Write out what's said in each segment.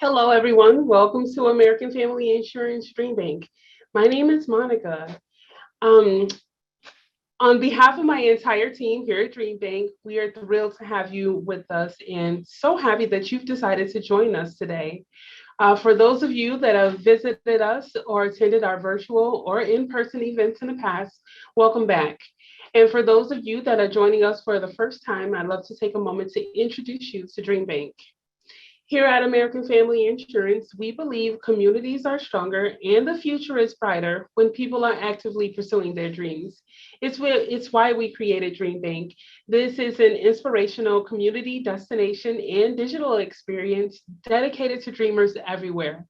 Hello, everyone. Welcome to American Family Insurance DreamBank. My name is Monica. Um, on behalf of my entire team here at DreamBank, we are thrilled to have you with us and so happy that you've decided to join us today. For those of you that have visited us or attended our virtual or in-person events in the past, welcome back. And for those of you that are joining us for the first time, I'd love to take a moment to introduce you to DreamBank. Here at American Family Insurance, we believe communities are stronger and the future is brighter when people are actively pursuing their dreams. It's why we created DreamBank. This is an inspirational community destination and digital experience dedicated to dreamers everywhere.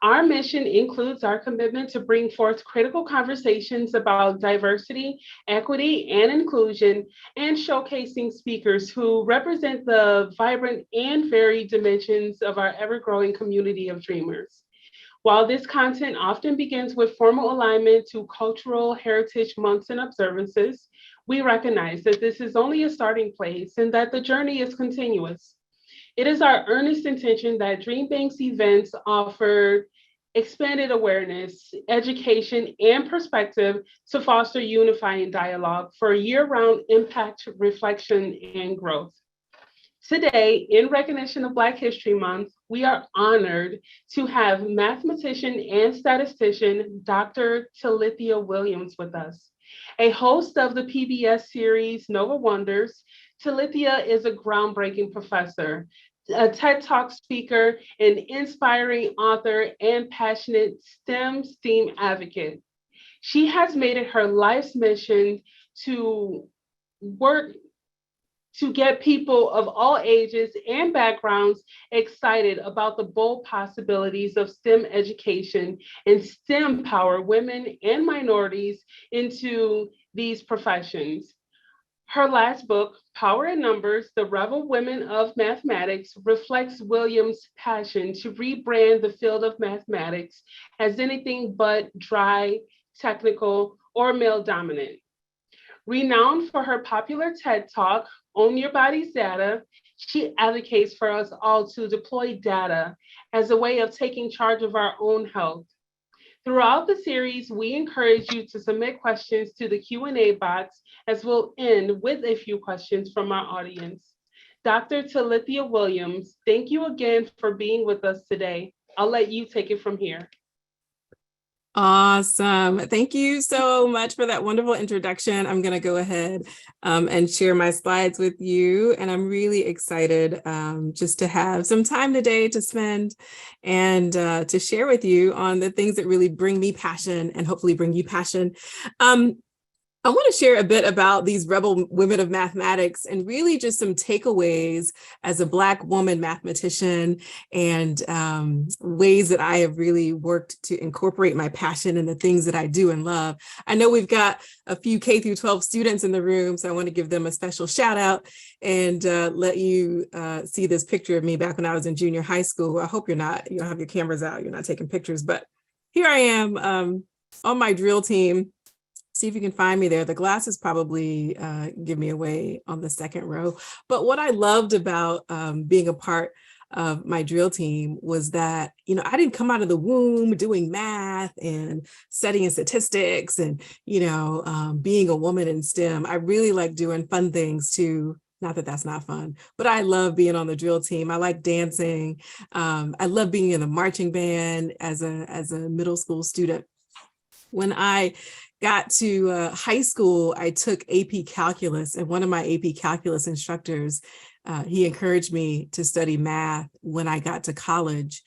Our mission includes our commitment to bring forth critical conversations about diversity, equity, and inclusion, and showcasing speakers who represent the vibrant and varied dimensions of our ever-growing community of dreamers. While this content often begins with formal alignment to cultural heritage months and observances, we recognize that this is only a starting place and that the journey is continuous. It is our earnest intention that DreamBank's events offer expanded awareness, education, and perspective to foster unifying dialogue for year-round impact, reflection, and growth. Today, in recognition of Black History Month, we are honored to have mathematician and statistician Dr. Talithia Williams with us. A host of the PBS series Nova Wonders, Talithia is a groundbreaking professor, a TED Talk speaker, an inspiring author, and passionate STEM advocate. She has made it her life's mission to work to get people of all ages and backgrounds excited about the bold possibilities of STEM education and STEM power women and minorities into these professions. Her last book, Power in Numbers, The Rebel Women of Mathematics, reflects Williams' passion to rebrand the field of mathematics as anything but dry, technical, or male dominant. Renowned for her popular TED Talk, Own Your Body's Data, she advocates for us all to deploy data as a way of taking charge of our own health. Throughout the series, we encourage you to submit questions to the Q&A box, as we'll end with a few questions from our audience. Dr. Talithia Williams, thank you again for being with us today. I'll let you take it from here. Awesome. Thank you so much for that wonderful introduction. I'm going to go ahead and share my slides with you. And I'm really excited just to have some time today to spend and to share with you on the things that really bring me passion and hopefully bring you passion. I want to share a bit about these rebel women of mathematics and really just some takeaways as a Black woman mathematician and ways that I have really worked to incorporate my passion in the things that I do and love. I know we've got a few K through 12 students in the room, so I want to give them a special shout out and let you see this picture of me back when I was in junior high school. I hope you don't have your cameras out, you're not taking pictures, but here I am on my drill team. See if you can find me there. The glasses probably give me away on the second row. But what I loved about being a part of my drill team was that, I didn't come out of the womb doing math and studying statistics and, being a woman in STEM. I really like doing fun things too. Not that that's not fun, but I love being on the drill team. I like dancing. I love being in the marching band as a middle school student. When I got to high school, I took AP Calculus, and one of my AP Calculus instructors, he encouraged me to study math when I got to college.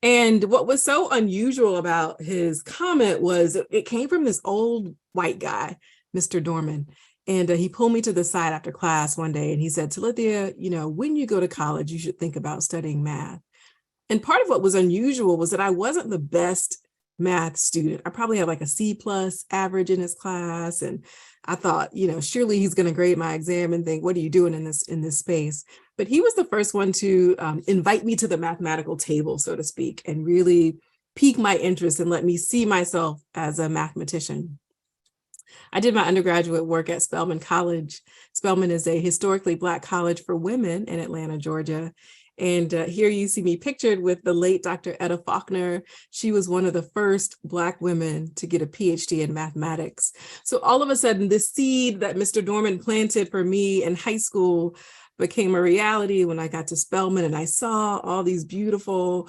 And what was so unusual about his comment was it came from this old white guy, Mr. Dorman. And he pulled me to the side after class one day and he said, Talithia, when you go to college, you should think about studying math. And part of what was unusual was that I wasn't the best math student. I probably had like a C+ average in his class. And I thought, surely he's going to grade my exam and think, what are you doing in this space? But he was the first one to invite me to the mathematical table, so to speak, and really pique my interest and let me see myself as a mathematician. I did my undergraduate work at Spelman College. Spelman is a historically Black college for women in Atlanta, Georgia. And here you see me pictured with the late Dr. Etta Faulkner. She was one of the first Black women to get a PhD in mathematics. So all of a sudden, this seed that Mr. Dorman planted for me in high school became a reality when I got to Spelman, and I saw all these beautiful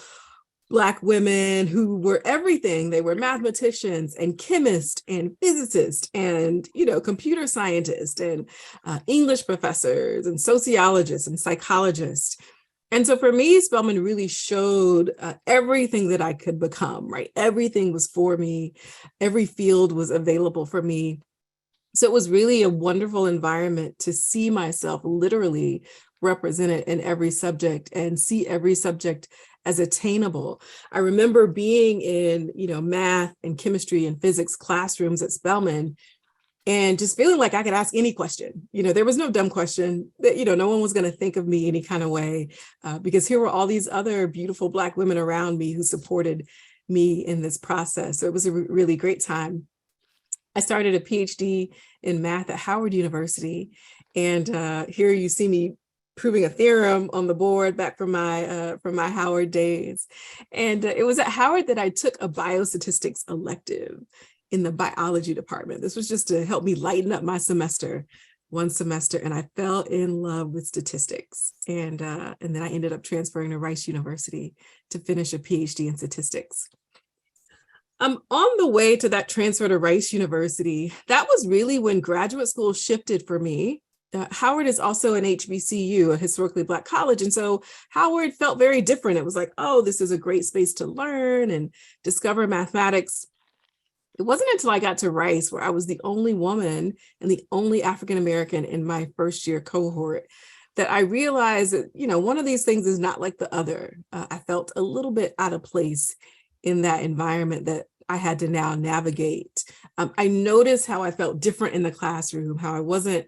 Black women who were everything. They were mathematicians and chemists and physicists and, computer scientists and English professors and sociologists and psychologists. And so for me, Spelman really showed everything that I could become, right? Everything was for me. Every field was available for me. So it was really a wonderful environment to see myself literally represented in every subject and see every subject as attainable. I remember being in, math and chemistry and physics classrooms at Spelman and just feeling like I could ask any question. There was no dumb question that, no one was going to think of me any kind of way because here were all these other beautiful Black women around me who supported me in this process. So it was a really great time. I started a PhD in math at Howard University. And here you see me proving a theorem on the board back from my Howard days. And it was at Howard that I took a biostatistics elective in the biology department. This was just to help me lighten up my one semester, and I fell in love with statistics. And then I ended up transferring to Rice University to finish a PhD in statistics. On the way to that transfer to Rice University, that was really when graduate school shifted for me. Howard is also an HBCU, a historically Black college. And so Howard felt very different. It was like, oh, this is a great space to learn and discover mathematics. It wasn't until I got to Rice, where I was the only woman and the only African-American in my first year cohort, that I realized that, one of these things is not like the other. I felt a little bit out of place in that environment that I had to now navigate. I noticed how I felt different in the classroom, how I wasn't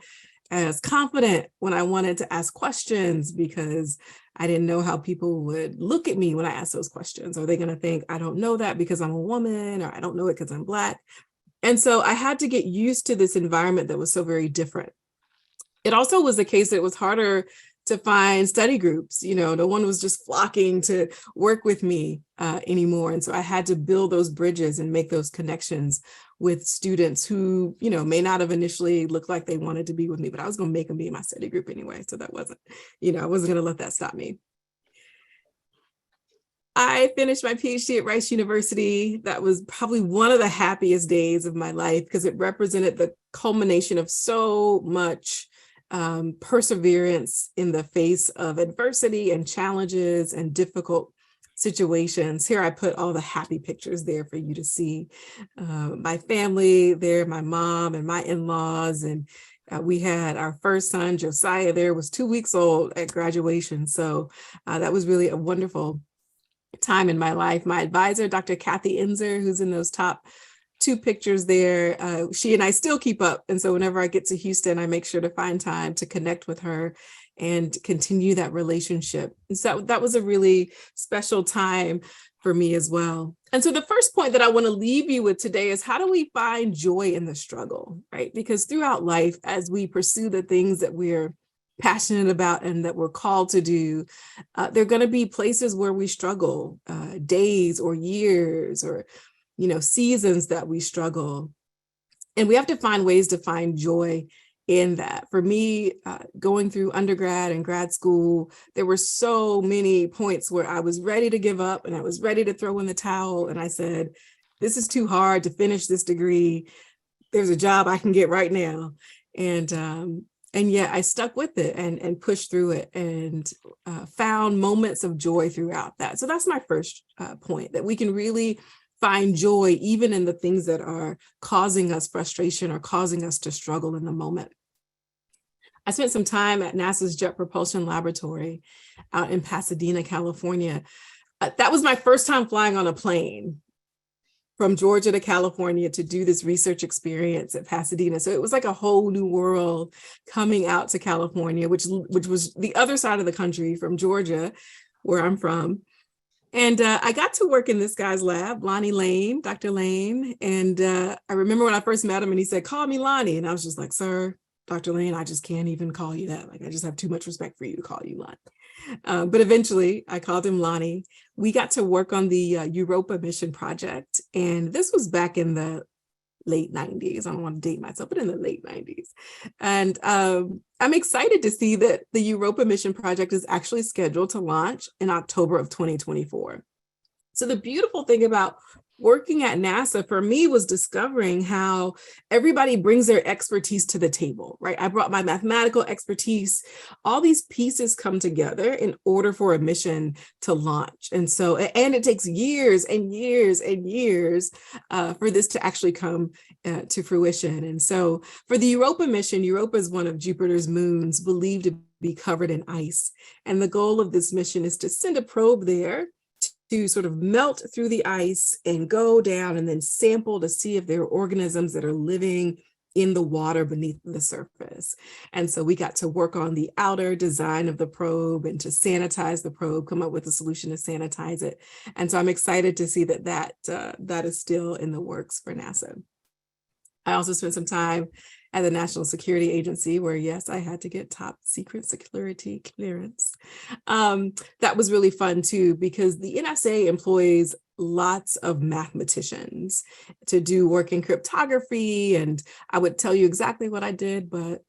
as confident when I wanted to ask questions because I didn't know how people would look at me when I asked those questions. Are they going to think I don't know that because I'm a woman, or I don't know it because I'm Black? And so I had to get used to this environment that was so very different. It also was the case that it was harder to find study groups. No one was just flocking to work with me anymore. And so I had to build those bridges and make those connections with students who, may not have initially looked like they wanted to be with me, but I was going to make them be in my study group anyway. So that wasn't, I wasn't going to let that stop me. I finished my PhD at Rice University. That was probably one of the happiest days of my life because it represented the culmination of so much perseverance in the face of adversity and challenges and difficult situations. Here I put all the happy pictures there for you to see. My family there, my mom and my in-laws, and we had our first son, Josiah, there, was 2 weeks old at graduation. So that was really a wonderful time in my life. My advisor, Dr. Kathy Enzer, who's in those top 2 pictures there, she and I still keep up. And so whenever I get to Houston, I make sure to find time to connect with her and continue that relationship. And so that was a really special time for me as well. And so the first point that I want to leave you with today is, how do we find joy in the struggle, right? Because throughout life, as we pursue the things that we're passionate about and that we're called to do, there are going to be places where we struggle, days or years or seasons that we struggle. And we have to find ways to find joy in that. For me, going through undergrad and grad school, there were so many points where I was ready to give up and I was ready to throw in the towel. And I said, this is too hard to finish this degree. There's a job I can get right now. And yet I stuck with it and pushed through it and found moments of joy throughout that. So that's my first point, that we can really find joy even in the things that are causing us frustration or causing us to struggle in the moment. I spent some time at NASA's Jet Propulsion Laboratory out in Pasadena, California. That was my first time flying on a plane from Georgia to California to do this research experience at Pasadena. So it was like a whole new world coming out to California, which was the other side of the country from Georgia, where I'm from. And I got to work in this guy's lab, Lonnie Lane, Dr. Lane. And I remember when I first met him and he said, call me Lonnie. And I was just like, sir, Dr. Lane, I just can't even call you that. Like, I just have too much respect for you to call you Lonnie. But eventually I called him Lonnie. We got to work on the Europa mission project. And this was back in the late 90s. I don't want to date myself, but in the late 90s. And I'm excited to see that the Europa mission project is actually scheduled to launch in October of 2024. So the beautiful thing about working at NASA for me was discovering how everybody brings their expertise to the table, right? I brought my mathematical expertise. All these pieces come together in order for a mission to launch. And so, and it takes years and years and years for this to actually come to fruition. And so for the Europa mission, Europa is one of Jupiter's moons believed to be covered in ice. And the goal of this mission is to send a probe there to sort of melt through the ice and go down and then sample to see if there are organisms that are living in the water beneath the surface. And so we got to work on the outer design of the probe and to sanitize the probe, come up with a solution to sanitize it. And so I'm excited to see that is still in the works for NASA. I also spent some time at the National Security Agency where, yes, I had to get top secret security clearance. That was really fun too, because the NSA employs lots of mathematicians to do work in cryptography. And I would tell you exactly what I did, but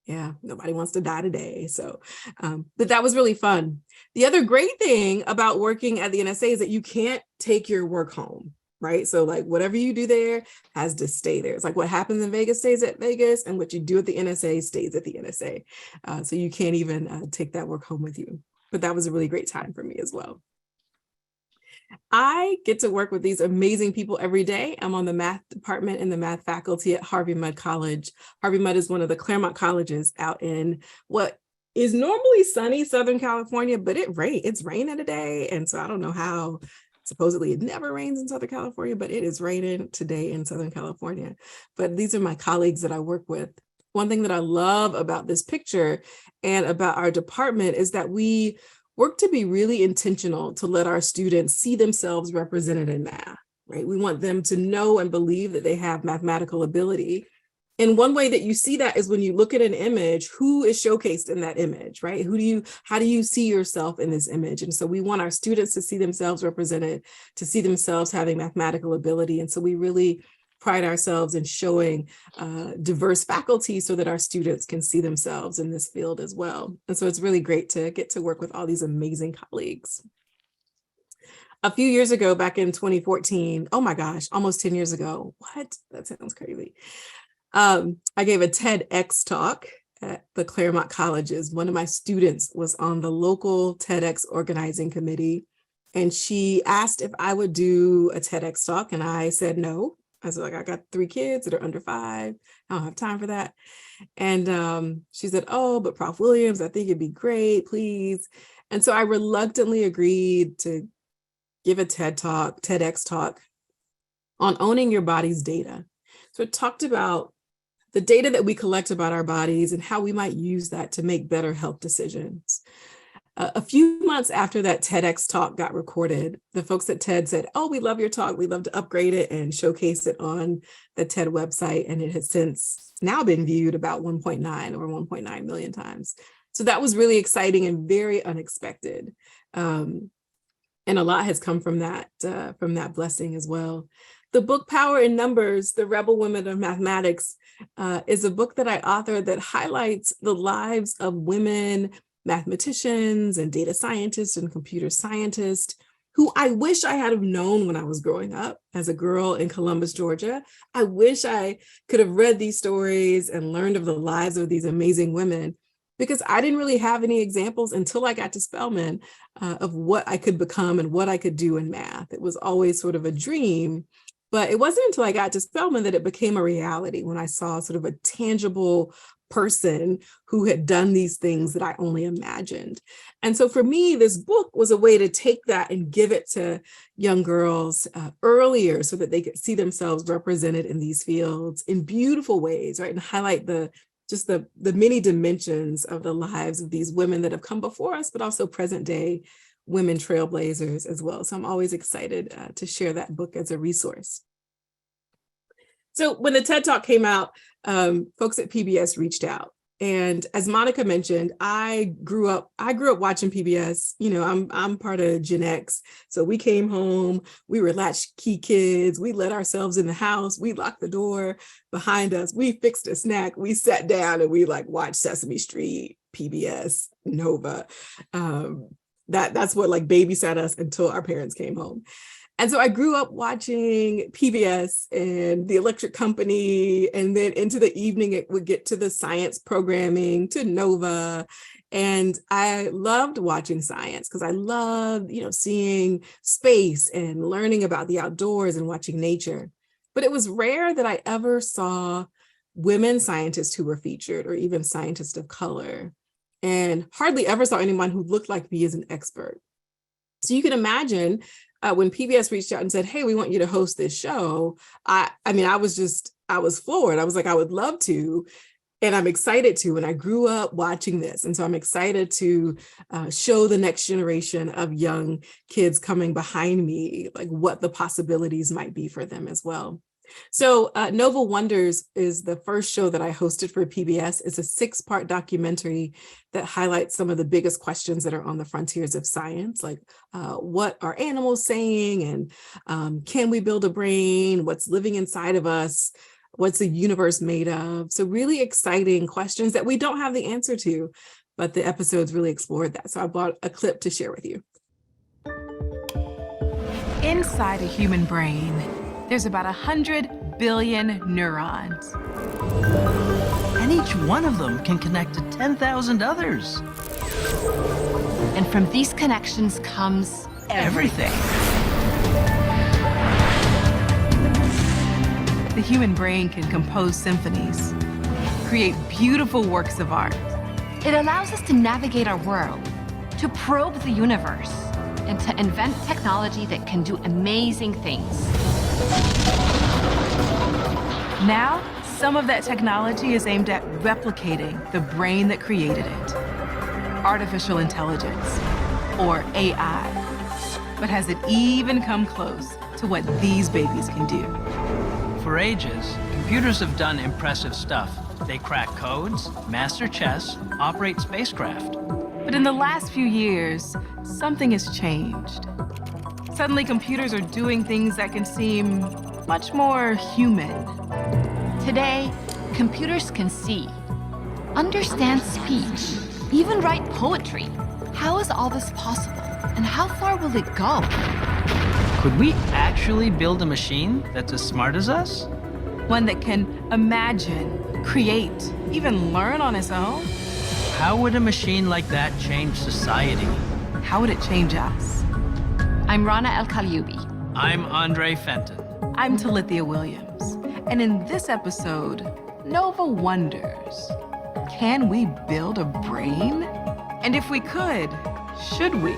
yeah, nobody wants to die today. So, but that was really fun. The other great thing about working at the NSA is that you can't take your work home. Right. So like whatever you do there has to stay there. It's like what happens in Vegas stays at Vegas and what you do at the NSA stays at the NSA. So you can't even take that work home with you. But that was a really great time for me as well. I get to work with these amazing people every day. I'm on the math department and the math faculty at Harvey Mudd College. Harvey Mudd is one of the Claremont colleges out in what is normally sunny Southern California, but it's raining today. And so I don't know how. Supposedly it never rains in Southern California, but it is raining today in Southern California. But these are my colleagues that I work with. One thing that I love about this picture and about our department is that we work to be really intentional to let our students see themselves represented in math, right? We want them to know and believe that they have mathematical ability. And one way that you see that is when you look at an image, who is showcased in that image, right? How do you see yourself in this image? And so we want our students to see themselves represented, to see themselves having mathematical ability. And so we really pride ourselves in showing diverse faculty so that our students can see themselves in this field as well. And so it's really great to get to work with all these amazing colleagues. A few years ago, back in 2014, oh my gosh, almost 10 years ago. What? That sounds crazy. I gave a TEDx talk at the Claremont colleges. One of my students was on the local TEDx organizing committee, and she asked if I would do a TEDx talk, and I said no. I was like, I got 3 kids that are under 5. I don't have time for that. And she said, oh, but Prof. Williams, I think it'd be great, please. And so I reluctantly agreed to give a TEDx talk on owning your body's data. So it talked about the data that we collect about our bodies and how we might use that to make better health decisions. A few months after that TEDx talk got recorded, the folks at TED said, oh, we love your talk. We'd love to upgrade it and showcase it on the TED website. And it has since now been viewed about 1.9 million times. So that was really exciting and very unexpected. And a lot has come from that blessing as well. The book Power in Numbers, The Rebel Women of Mathematics, is a book that I authored that highlights the lives of women mathematicians and data scientists and computer scientists who I wish I had have known when I was growing up as a girl in Columbus, Georgia. I wish I could have read these stories and learned of the lives of these amazing women, because I didn't really have any examples until I got to Spelman of what I could become and what I could do in math. It was always sort of a dream. But it wasn't until I got to Spelman that it became a reality, when I saw sort of a tangible person who had done these things that I only imagined. And so for me, this book was a way to take that and give it to young girls earlier so that they could see themselves represented in these fields in beautiful ways, right? And highlight the many dimensions of the lives of these women that have come before us, but also present day women trailblazers as well. So I'm always excited to share that book as a resource. So when the TED Talk came out, folks at PBS reached out And as Monica mentioned, I grew up watching PBS. You know, I'm part of Gen X. So we came home, we were latchkey kids, we let ourselves in the house, we locked the door behind us, we fixed a snack, we sat down and we like watched Sesame Street, PBS, Nova. That's what like babysat us until our parents came home. And so I grew up watching PBS and the Electric Company, and then into the evening, it would get to the science programming, to Nova. And I loved watching science because I loved, you know, seeing space and learning about the outdoors and watching nature. But it was rare that I ever saw women scientists who were featured, or even scientists of color, and hardly ever saw anyone who looked like me as an expert. So you can imagine when PBS reached out and said, hey, we want you to host this show, I was floored. I was like, I would love to. And I'm excited to. And I grew up watching this. And so I'm excited to show the next generation of young kids coming behind me, like what the possibilities might be for them as well. So Nova Wonders is the first show that I hosted for PBS. It's a 6-part documentary that highlights some of the biggest questions that are on the frontiers of science, like what are animals saying, and can we build a brain? What's living inside of us? What's the universe made of? So really exciting questions that we don't have the answer to, but the episodes really explored that. So I brought a clip to share with you. Inside a human brain, there's about 100 billion neurons. And each one of them can connect to 10,000 others. And from these connections comes Everything. The human brain can compose symphonies, create beautiful works of art. It allows us to navigate our world, to probe the universe, and to invent technology that can do amazing things. Now, some of that technology is aimed at replicating the brain that created it. Artificial intelligence, or AI. But has it even come close to what these babies can do? For ages, computers have done impressive stuff. They crack codes, master chess, operate spacecraft. But in the last few years, something has changed. Suddenly, computers are doing things that can seem much more human. Today, computers can see, understand speech, even write poetry. How is all this possible? And how far will it go? Could we actually build a machine that's as smart as us? One that can imagine, create, even learn on its own? How would a machine like that change society? How would it change us? I'm Rana El-Kalioubi. I'm Andre Fenton. I'm Talithia Williams. And in this episode, Nova Wonders. Can we build a brain? And if we could, should we?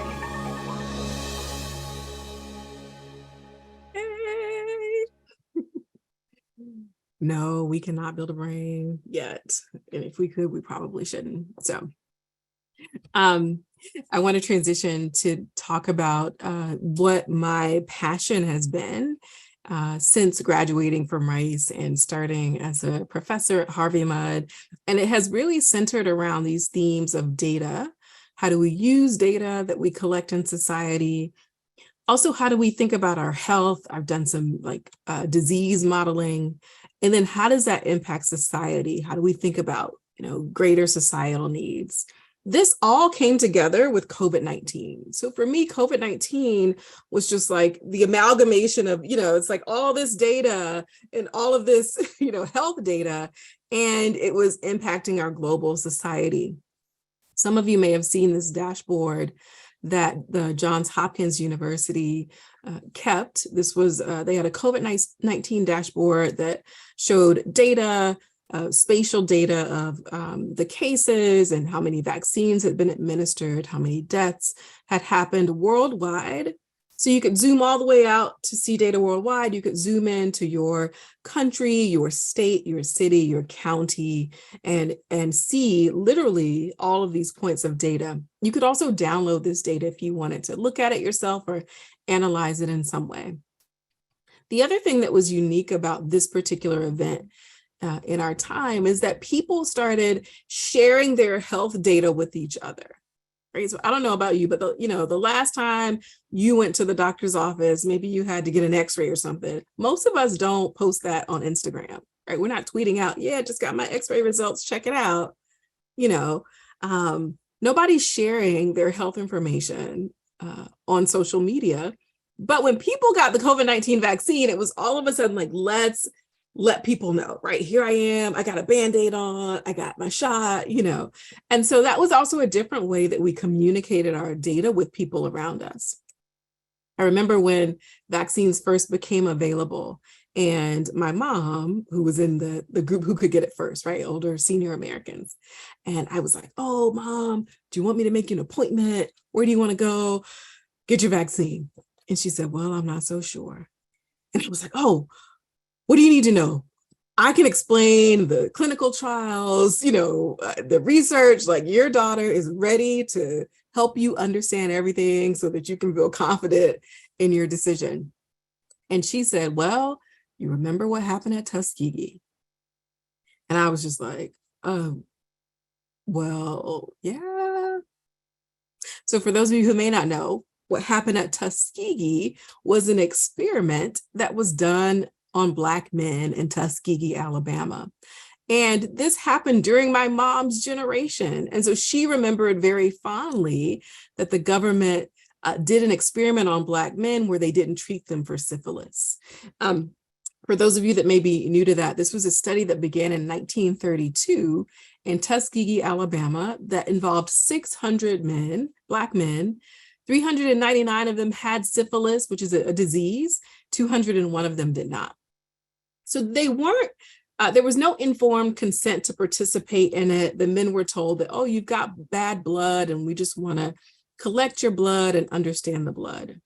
No, we cannot build a brain yet. And if we could, we probably shouldn't. So I want to transition to talk about what my passion has been since graduating from Rice and starting as a professor at Harvey Mudd. And it has really centered around these themes of data. How do we use data that we collect in society? Also, how do we think about our health? I've done some disease modeling. And then how does that impact society? How do we think about, greater societal needs? This all came together with COVID-19. So for me, COVID-19 was just like the amalgamation of, it's like all this data and all of this, health data, and it was impacting our global society. Some of you may have seen this dashboard that the Johns Hopkins University kept. This was, they had a COVID-19 dashboard that showed data, spatial data of the cases and how many vaccines had been administered, how many deaths had happened worldwide. So you could zoom all the way out to see data worldwide. You could zoom into your country, your state, your city, your county, and see literally all of these points of data. You could also download this data if you wanted to look at it yourself or analyze it in some way. The other thing that was unique about this particular event in our time is that people started sharing their health data with each other. Right. So I don't know about you, but the last time you went to the doctor's office, maybe you had to get an x-ray or something. Most of us don't post that on Instagram, right? We're not tweeting out, yeah, just got my x-ray results, check it out. Nobody's sharing their health information on social media. But when people got the COVID-19 vaccine, it was all of a sudden like, let's let people know, right? Here I am, I got a Band-Aid on, I got my shot, And so that was also a different way that we communicated our data with people around us. I remember when vaccines first became available and my mom, who was in the group who could get it first, right? Older senior Americans. And I was like, oh, Mom, do you want me to make you an appointment? Where do you want to go get your vaccine? And she said, well, I'm not so sure. And I was like, oh, what do you need to know? I can explain the clinical trials, the research, like your daughter is ready to help you understand everything so that you can feel confident in your decision. And she said, well, you remember what happened at Tuskegee? And I was just like, well, yeah. So for those of you who may not know, what happened at Tuskegee was an experiment that was done on Black men in Tuskegee, Alabama. And this happened during my mom's generation. And so she remembered very fondly that the government did an experiment on Black men where they didn't treat them for syphilis. For those of you that may be new to that, this was a study that began in 1932 in Tuskegee, Alabama, that involved 600 men, Black men. 399 of them had syphilis, which is a disease. 201 of them did not. So they weren't, there was no informed consent to participate in it. The men were told that, oh, you've got bad blood and we just want to collect your blood and understand the blood.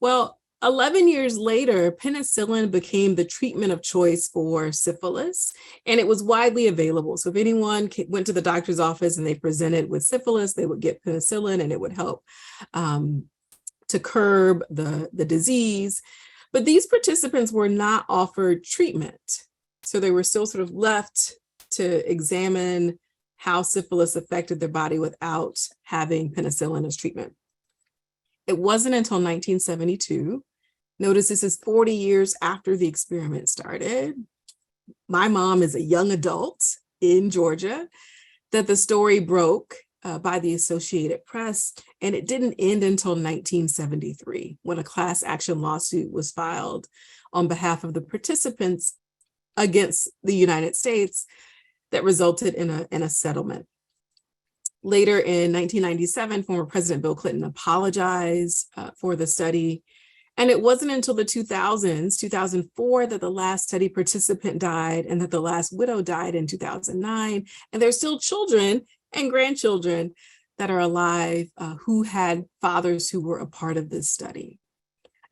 Well, 11 years later, penicillin became the treatment of choice for syphilis, and it was widely available. So if anyone went to the doctor's office and they presented with syphilis, they would get penicillin and it would help to curb the disease. But these participants were not offered treatment. So they were still sort of left to examine how syphilis affected their body without having penicillin as treatment. It wasn't until 1972, notice this is 40 years after the experiment started. My mom is a young adult in Georgia, that the story broke by the Associated Press, and it didn't end until 1973 when a class action lawsuit was filed on behalf of the participants against the United States that resulted in a settlement. Later in 1997, former President Bill Clinton apologized for the study. And it wasn't until the 2004, that the last study participant died and that the last widow died in 2009. And there's still children and grandchildren that are alive who had fathers who were a part of this study.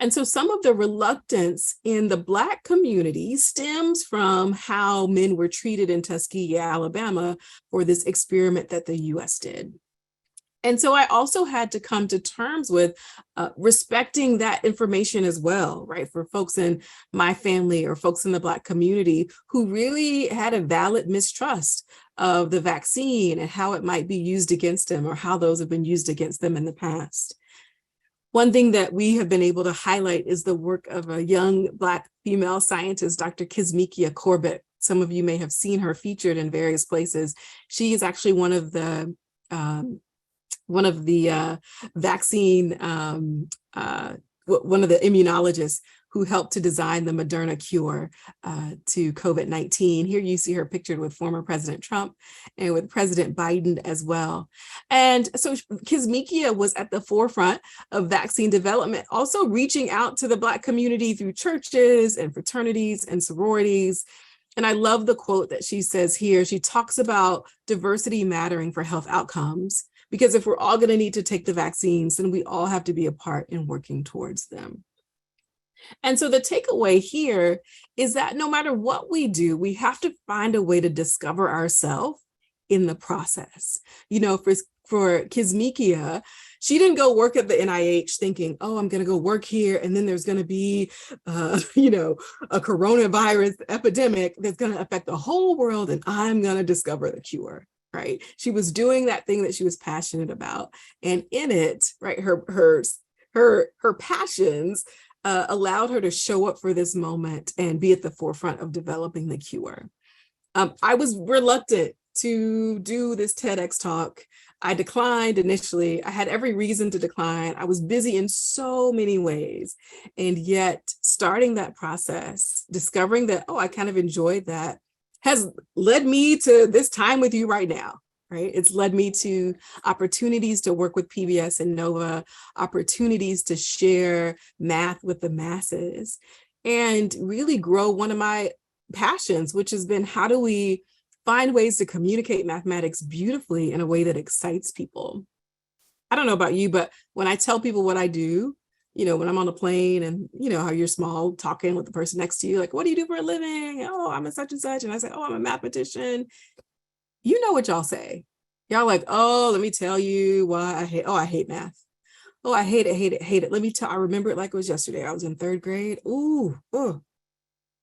And so some of the reluctance in the Black community stems from how men were treated in Tuskegee, Alabama for this experiment that the US did. And so I also had to come to terms with respecting that information as well, right? For folks in my family or folks in the Black community who really had a valid mistrust of the vaccine and how it might be used against them or how those have been used against them in the past. One thing that we have been able to highlight is the work of a young Black female scientist, Dr. Kizzmekia Corbett. Some of you may have seen her featured in various places. She is actually one of the vaccine, one of the immunologists who helped to design the Moderna cure to COVID-19. Here you see her pictured with former President Trump and with President Biden as well. And so Kizzmekia was at the forefront of vaccine development, also reaching out to the Black community through churches and fraternities and sororities. And I love the quote that she says here. She talks about diversity mattering for health outcomes, because if we're all going to need to take the vaccines, then we all have to be a part in working towards them. And so the takeaway here is that no matter what we do, we have to find a way to discover ourselves in the process. for Kizzmekia, she didn't go work at the NIH thinking, oh, I'm going to go work here, and then there's going to be, a coronavirus epidemic that's going to affect the whole world, and I'm going to discover the cure, right? She was doing that thing that she was passionate about, and in it, right, her passions allowed her to show up for this moment and be at the forefront of developing the cure. I was reluctant to do this TEDx talk. I declined initially. I had every reason to decline. I was busy in so many ways. And yet starting that process, discovering that, oh, I kind of enjoyed that, has led me to this time with you right now, right? It's led me to opportunities to work with PBS and Nova, opportunities to share math with the masses, and really grow one of my passions, which has been, how do we find ways to communicate mathematics beautifully in a way that excites people? I don't know about you, but when I tell people what I do, when I'm on a plane and, how you're small talking with the person next to you, like, what do you do for a living? Oh, I'm a such and such. And I say, oh, I'm a mathematician. You know what y'all say. Y'all like, oh, let me tell you why I hate math. Oh, I hate it. Let me tell, I remember it like it was yesterday. I was in 3rd grade.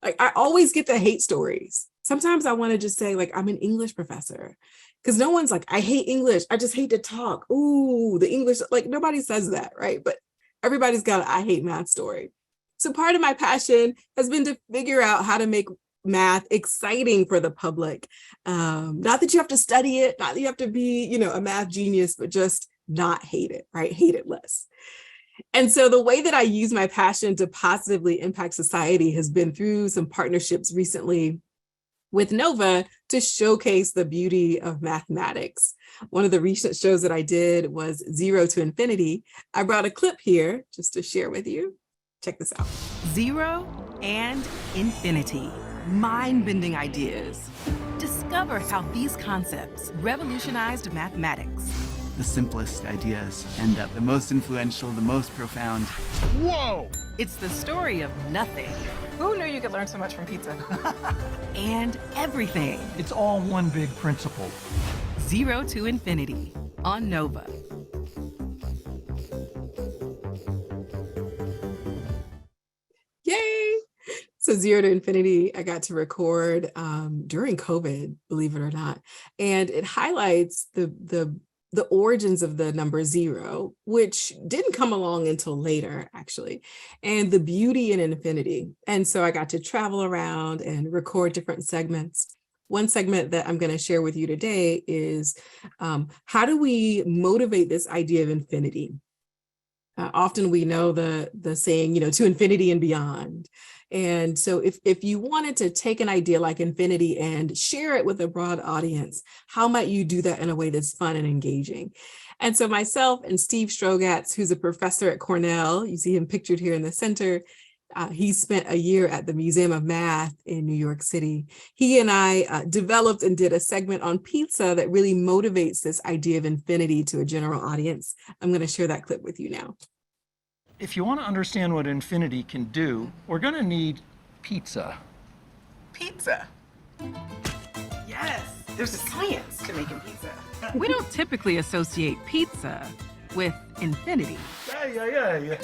Like, I always get the hate stories. Sometimes I want to just say, like, I'm an English professor, because no one's like, I hate English. I just hate to talk. Ooh, the English, like, nobody says that, right? But everybody's got an I hate math story. So part of my passion has been to figure out how to make math exciting for the public. Not that you have to study it, not that you have to be, a math genius, but just not hate it, right? Hate it less. And so the way that I use my passion to positively impact society has been through some partnerships recently with Nova to showcase the beauty of mathematics. One of the recent shows that I did was 0 to Infinity. I brought a clip here just to share with you. Check this out. 0 and infinity. Mind-bending ideas. Discover how these concepts revolutionized mathematics. The simplest ideas end up the most influential, the most profound. Whoa! It's the story of nothing. Who knew you could learn so much from pizza? And everything. It's all one big principle. 0 to Infinity on Nova. Yay! So 0 to Infinity, I got to record during COVID, believe it or not. And it highlights the origins of the number 0, which didn't come along until later, actually, and the beauty in infinity. And so I got to travel around and record different segments. One segment that I'm going to share with you today is how do we motivate this idea of infinity? Often we know the saying, to infinity and beyond. And so if you wanted to take an idea like infinity and share it with a broad audience, how might you do that in a way that's fun and engaging? And so myself and Steve Strogatz, who's a professor at Cornell, you see him pictured here in the center, he spent a year at the Museum of Math in New York City. He and I developed and did a segment on pizza that really motivates this idea of infinity to a general audience. I'm going to share that clip with you now. If you want to understand what infinity can do, we're going to need pizza. Pizza? Yes, there's a science to making pizza. We don't typically associate pizza with infinity. Yeah.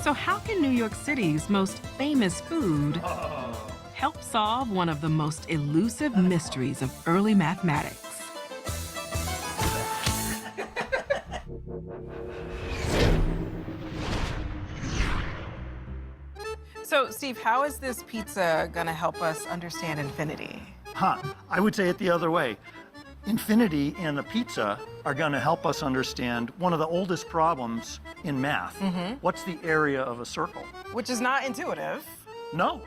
So how can New York City's most famous food help solve one of the most elusive mysteries of early mathematics? So, Steve, how is this pizza gonna help us understand infinity? I would say it the other way. Infinity and the pizza are going to help us understand one of the oldest problems in math. What's the area of a circle? Which is not intuitive. No.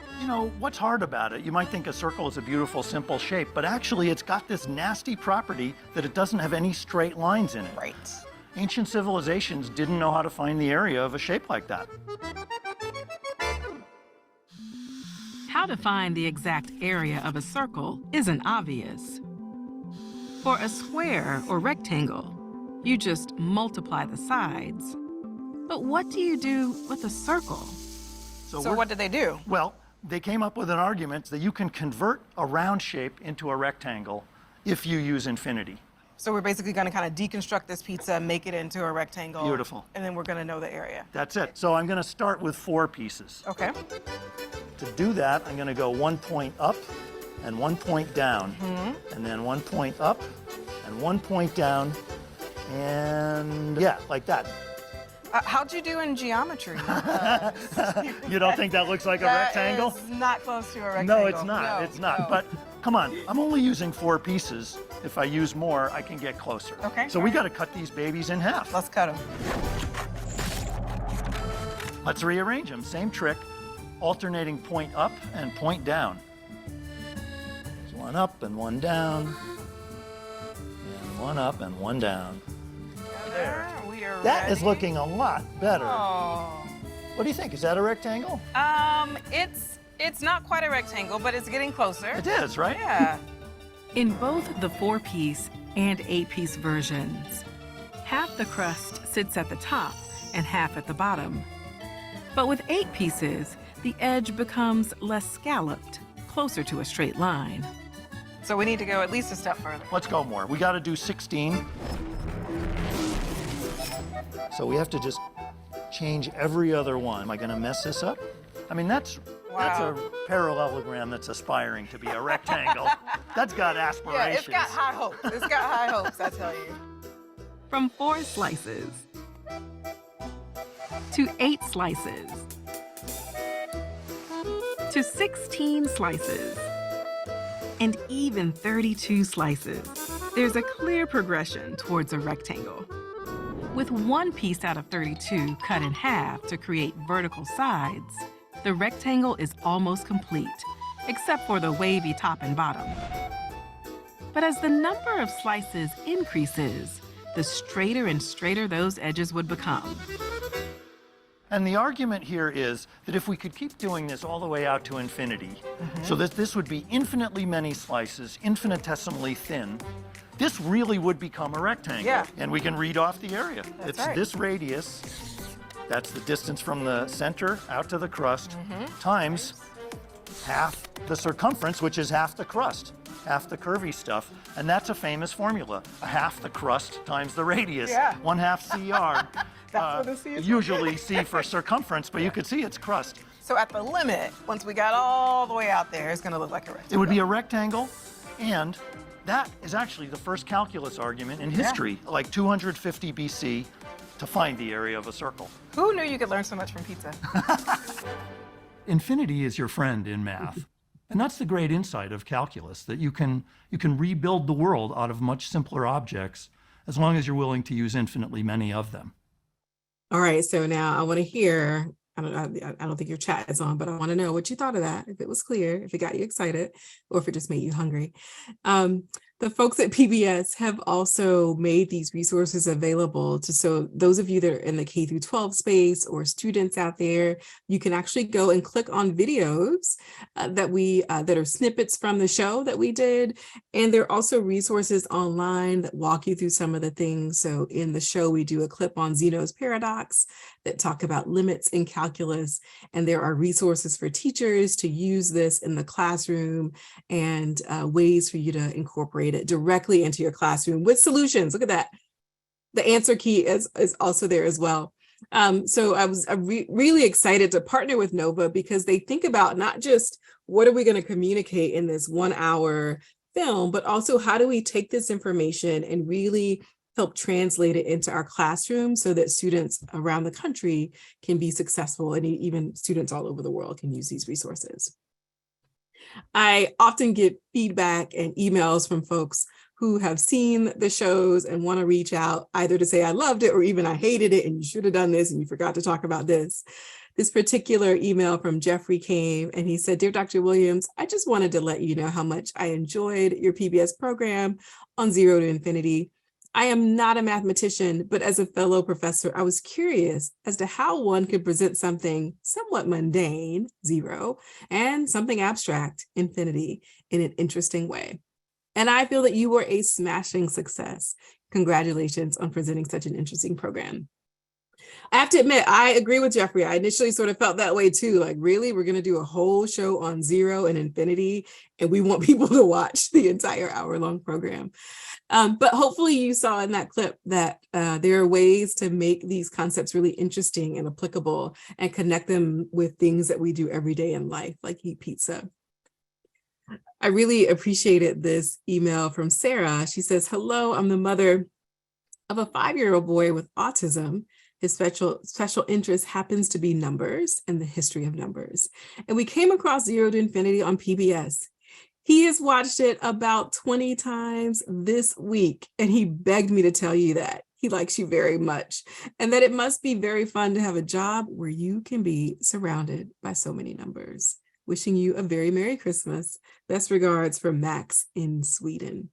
What's hard about it? You might think a circle is a beautiful, simple shape, but actually it's got this nasty property that it doesn't have any straight lines in it. Right. Ancient civilizations didn't know how to find the area of a shape like that. How to find the exact area of a circle isn't obvious. For a square or rectangle, you just multiply the sides. But what do you do with a circle? So what did they do? Well, they came up with an argument that you can convert a round shape into a rectangle if you use infinity. So we're basically going to kind of deconstruct this pizza, make it into a rectangle. Beautiful. And then we're going to know the area. That's it. So I'm going to start with 4 pieces. Okay. To do that, I'm going to go 1 point up and 1 point down, and then 1 point up and 1 point down, and yeah, like that. How'd you do in geometry? You don't think that looks like a rectangle? That is not close to a rectangle. No, it's not. It's not. But come on, I'm only using 4 pieces. If I use more, I can get closer. Okay. So we got to cut these babies in half. Let's cut them. Let's rearrange them. Same trick, alternating point up and point down. There's 1 up and 1 down, and 1 up and 1 down. There. We are That ready. is looking a lot better. Oh. What do you think? Is that a rectangle? It's not quite a rectangle, but it's getting closer. It is, right? Yeah. In both the 4-piece and 8-piece versions, half the crust sits at the top and half at the bottom. But with 8 pieces, the edge becomes less scalloped, closer to a straight line. So we need to go at least a step further. Let's go more. We got to do 16. So we have to just change every other one. Am I going to mess this up? I mean, that's a parallelogram that's aspiring to be a rectangle. That's got Yeah, aspirations. it's got high hopes. It's got high hopes, I tell you. From 4 slices to 8 slices to 16 slices and even 32 slices, there's a clear progression towards a rectangle. With 1 piece out of 32 cut in half to create vertical sides, the rectangle is almost complete, except for the wavy top and bottom. But as the number of slices increases, the straighter and straighter those edges would become. And the argument here is that if we could keep doing this all the way out to infinity, so that this would be infinitely many slices, infinitesimally thin, this really would become a rectangle. Yeah. And we can read off the area. That's It's right. this radius, that's the distance from the center out to the crust, times half the circumference, which is half the crust, half the curvy stuff. And that's a famous formula, half the crust times the radius, Yeah. 1/2 CR. That's what the C is for. Usually C for circumference, but you could see it's crust. So at the limit, once we got all the way out there, it's going to look like a rectangle. It would be a rectangle, and that is actually the first calculus argument in history, like 250 BC, to find the area of a circle. Who knew you could learn so much from pizza? Infinity is your friend in math. And that's the great insight of calculus, that you can rebuild the world out of much simpler objects as long as you're willing to use infinitely many of them. All right, so now I want to hear, I don't think your chat is on, but I want to know what you thought of that, if it was clear, if it got you excited, or if it just made you hungry. The folks at PBS have also made these resources available so those of you that are in the K through 12 space or students out there, you can actually go and click on videos that are snippets from the show that we did. And there are also resources online that walk you through some of the things. So in the show, we do a clip on Zeno's paradox that talk about limits in calculus. And there are resources for teachers to use this in the classroom and ways for you to incorporate it directly into your classroom with solutions. Look at that. The answer key is also there as well. So I was really excited to partner with Nova because they think about not just what are we going to communicate in this 1-hour film, but also how do we take this information and really help translate it into our classroom so that students around the country can be successful, and even students all over the world can use these resources. I often get feedback and emails from folks who have seen the shows and want to reach out either to say I loved it or even I hated it and you should have done this and you forgot to talk about this. This particular email from Jeffrey came and he said, "Dear Dr. Williams, I just wanted to let you know how much I enjoyed your PBS program on Zero to Infinity. I am not a mathematician, but as a fellow professor, I was curious as to how one could present something somewhat mundane, zero, and something abstract, infinity, in an interesting way. And I feel that you were a smashing success. Congratulations on presenting such an interesting program." I have to admit, I agree with Jeffrey. I initially sort of felt that way too. Like, really, we're going to do a whole show on zero and infinity, and we want people to watch the entire hour-long program. But hopefully you saw in that clip that there are ways to make these concepts really interesting and applicable and connect them with things that we do every day in life, like eat pizza. I really appreciated this email from Sarah. She says, hello, I'm the mother of a 5-year-old boy with autism. His special interest happens to be numbers and the history of numbers. And we came across Zero to Infinity on PBS. He has watched it about 20 times this week, and he begged me to tell you that he likes you very much and that it must be very fun to have a job where you can be surrounded by so many numbers. Wishing you a very Merry Christmas. Best regards from Max in Sweden.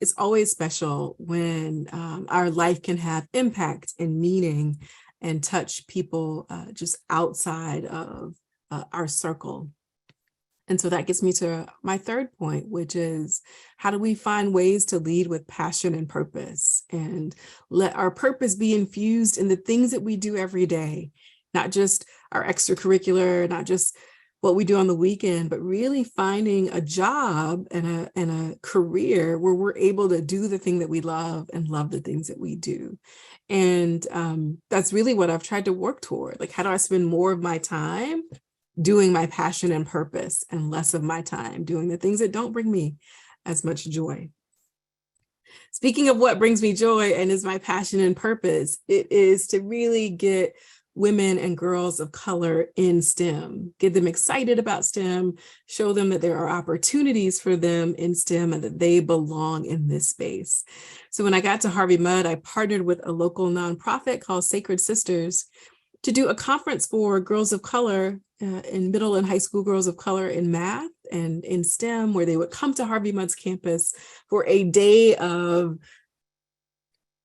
It's always special when our life can have impact and meaning and touch people just outside of our circle. And so that gets me to my third point, which is how do we find ways to lead with passion and purpose and let our purpose be infused in the things that we do every day, not just our extracurricular, not just what we do on the weekend, but really finding a job and a career where we're able to do the thing that we love and love the things that we do. And that's really what I've tried to work toward. Like, how do I spend more of my time doing my passion and purpose and less of my time doing the things that don't bring me as much joy? Speaking of what brings me joy and is my passion and purpose, it is to really get women and girls of color in STEM, get them excited about STEM, show them that there are opportunities for them in STEM and that they belong in this space. So when I got to Harvey Mudd, I partnered with a local nonprofit called Sacred Sisters to do a conference for girls of color in middle and high school girls of color in math and in STEM, where they would come to Harvey Mudd's campus for a day of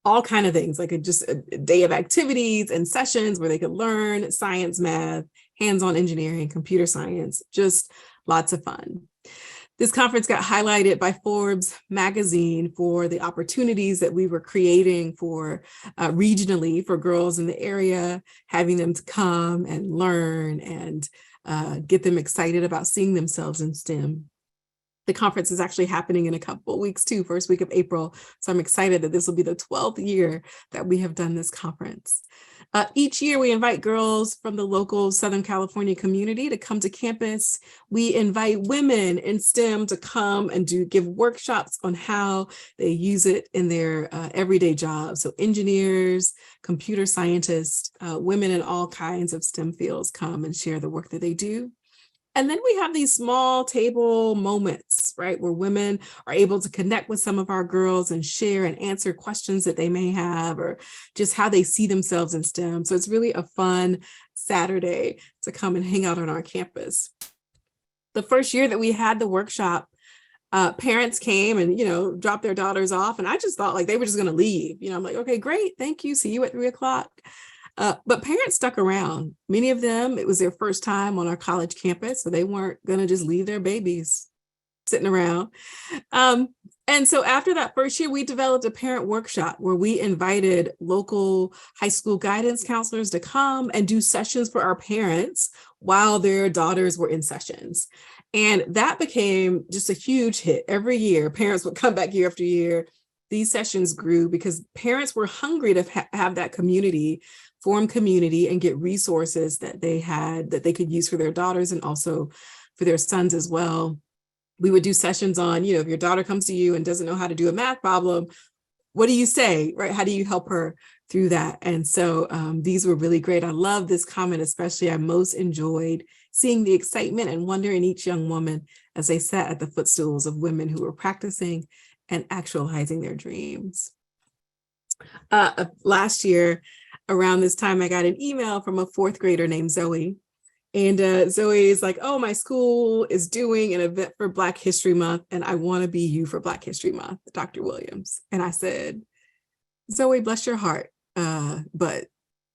all kinds of things, like just a day of activities and sessions where they could learn science, math, hands-on engineering, computer science, just lots of fun. This conference got highlighted by Forbes magazine for the opportunities that we were creating for regionally for girls in the area, having them to come and learn and get them excited about seeing themselves in STEM. The conference is actually happening in a couple of weeks too, first week of April. So I'm excited that this will be the 12th year that we have done this conference. Each year we invite girls from the local Southern California community to come to campus. We invite women in STEM to come and give workshops on how they use it in their everyday jobs. So engineers, computer scientists, women in all kinds of STEM fields come and share the work that they do. And then we have these small table moments, right, where women are able to connect with some of our girls and share and answer questions that they may have, or just how they see themselves in STEM. So it's really a fun Saturday to come and hang out on our campus. The first year that we had the workshop, parents came and, dropped their daughters off. And I just thought like they were just going to leave. I'm like, okay, great. Thank you. See you at 3:00. But parents stuck around. Many of them, it was their first time on our college campus, so they weren't going to just leave their babies sitting around. And so after that first year, we developed a parent workshop where we invited local high school guidance counselors to come and do sessions for our parents while their daughters were in sessions. And that became just a huge hit. Every year, parents would come back year after year. These sessions grew because parents were hungry to have that community, form community, and get resources that they had that they could use for their daughters and also for their sons as well. We would do sessions on, if your daughter comes to you and doesn't know how to do a math problem, what do you say, right? How do you help her through that? And so these were really great. I love this comment, especially. I most enjoyed seeing the excitement and wonder in each young woman as they sat at the footstools of women who were practicing and actualizing their dreams. Last year, around this time, I got an email from a 4th grader named Zoe. And Zoe is like, oh, my school is doing an event for Black History Month, and I want to be you for Black History Month, Dr. Williams. And I said, Zoe, bless your heart, but